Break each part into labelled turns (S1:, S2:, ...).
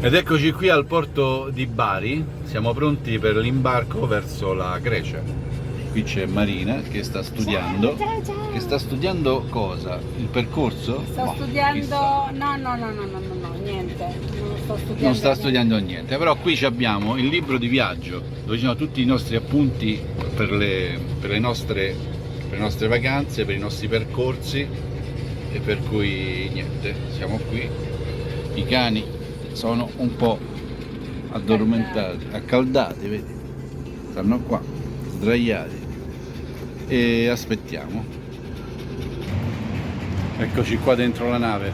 S1: Ed eccoci qui al porto di Bari, siamo pronti per l'imbarco verso la Grecia. Qui c'è Marina che sta studiando. Che sta studiando cosa? Il percorso?
S2: Sto studiando... No, niente. Non sto studiando.
S1: Non sta studiando niente, però qui abbiamo il libro di viaggio dove ci sono tutti i nostri appunti per le nostre vacanze, per i nostri percorsi, e per cui niente, siamo qui. I cani sono un po' addormentati, accaldati, vedi? Stanno qua, sdraiati, e aspettiamo. Eccoci qua dentro la nave.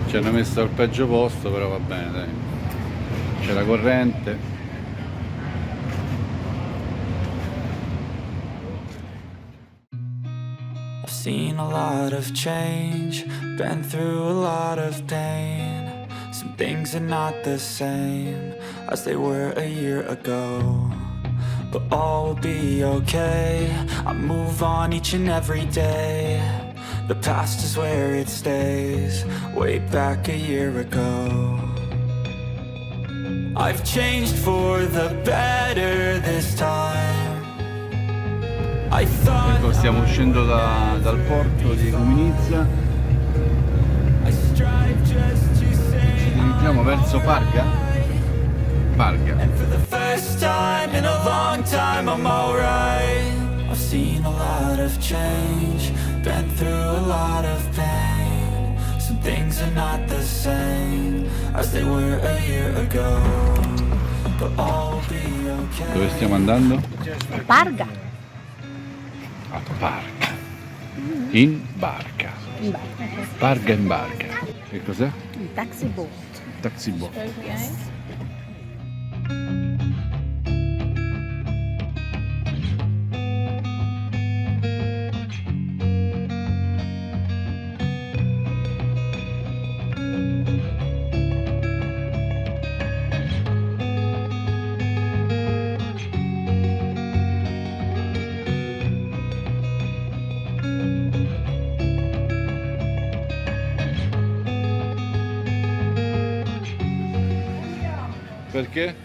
S1: Ci hanno messo al peggio posto, però va bene, dai. C'è la corrente.
S3: I've seen a lot of change, been through a lot of pain. Some things are not the same as they were a year ago, but all will be okay. I move on each and every day. The past is where it stays, way back a year ago. I've changed for the better this time.
S1: Ecco, stiamo uscendo dal porto di Cominizza. Ci dirigiamo verso Parga. Parga.
S3: And for the first time in a long time I'm alright. I've seen a lot of change, been through a lot of pain. Some things are not the same as they were a year ago, but all will be okay.
S1: Dove stiamo andando?
S2: Parga.
S1: A Parga. In barca.
S2: In barca.
S1: Parga in barca. Che cos'è?
S2: Il taxi boat.
S1: Taxi boat. Perché?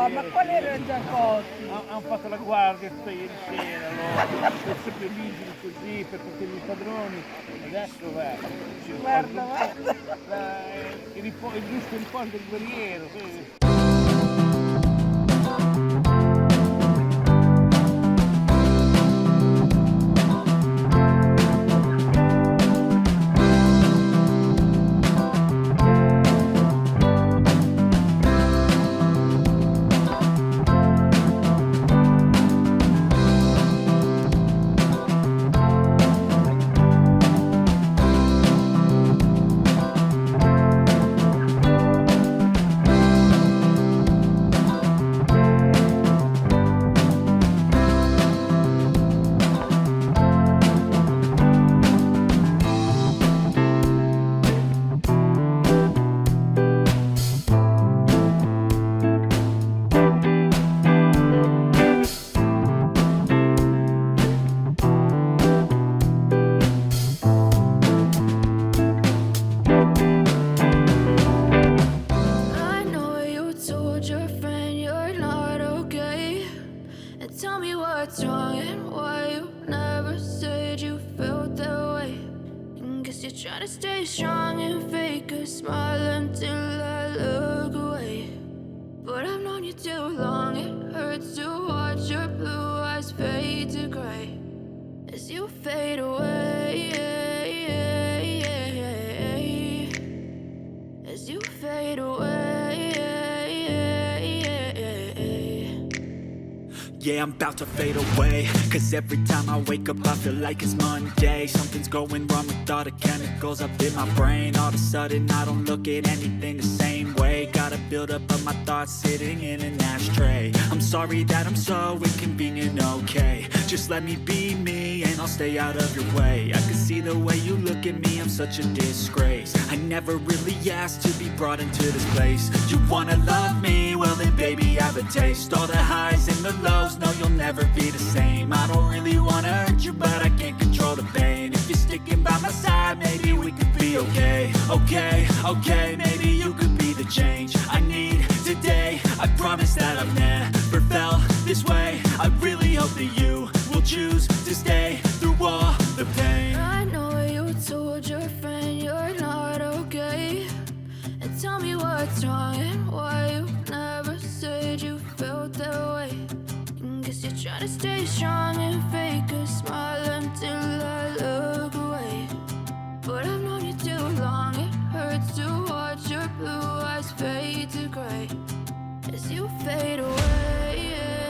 S2: ma qual era Giacotti?
S4: Hanno fatto la guardia tutta ieri sera, no? Per sempre vigili così, per proteggere i padroni. Adesso
S2: Guarda,
S4: il giusto riposo del guerriero.
S3: Yeah, I'm about to fade away, cause every time I wake up I feel like it's Monday. Something's going wrong with all the chemicals up in my brain. All of a sudden I don't look at anything the same way. Gotta build up of my thoughts sitting in an ashtray. I'm sorry that I'm so inconvenient, okay. Just let me be me and I'll stay out of your way. I can see the way you look at me, I'm such a disgrace. I never really asked to be brought into this place. You wanna love me? Well then baby I have a taste. All the highs and the lows, no you'll never be the same. I don't really wanna hurt you but I can't control the pain. If you're sticking by my side maybe we could be okay. Okay, maybe you could be the change I need today. I promise that I've never felt this way. I really hope that you will choose to stay through all the pain.
S5: I know you told your friend you're not okay, and tell me what's wrong and why you never said you felt that way. Guess you're trying to stay strong and fake a smile until I look away. But I've known you too long, it hurts to watch your blue eyes fade to gray as you fade away.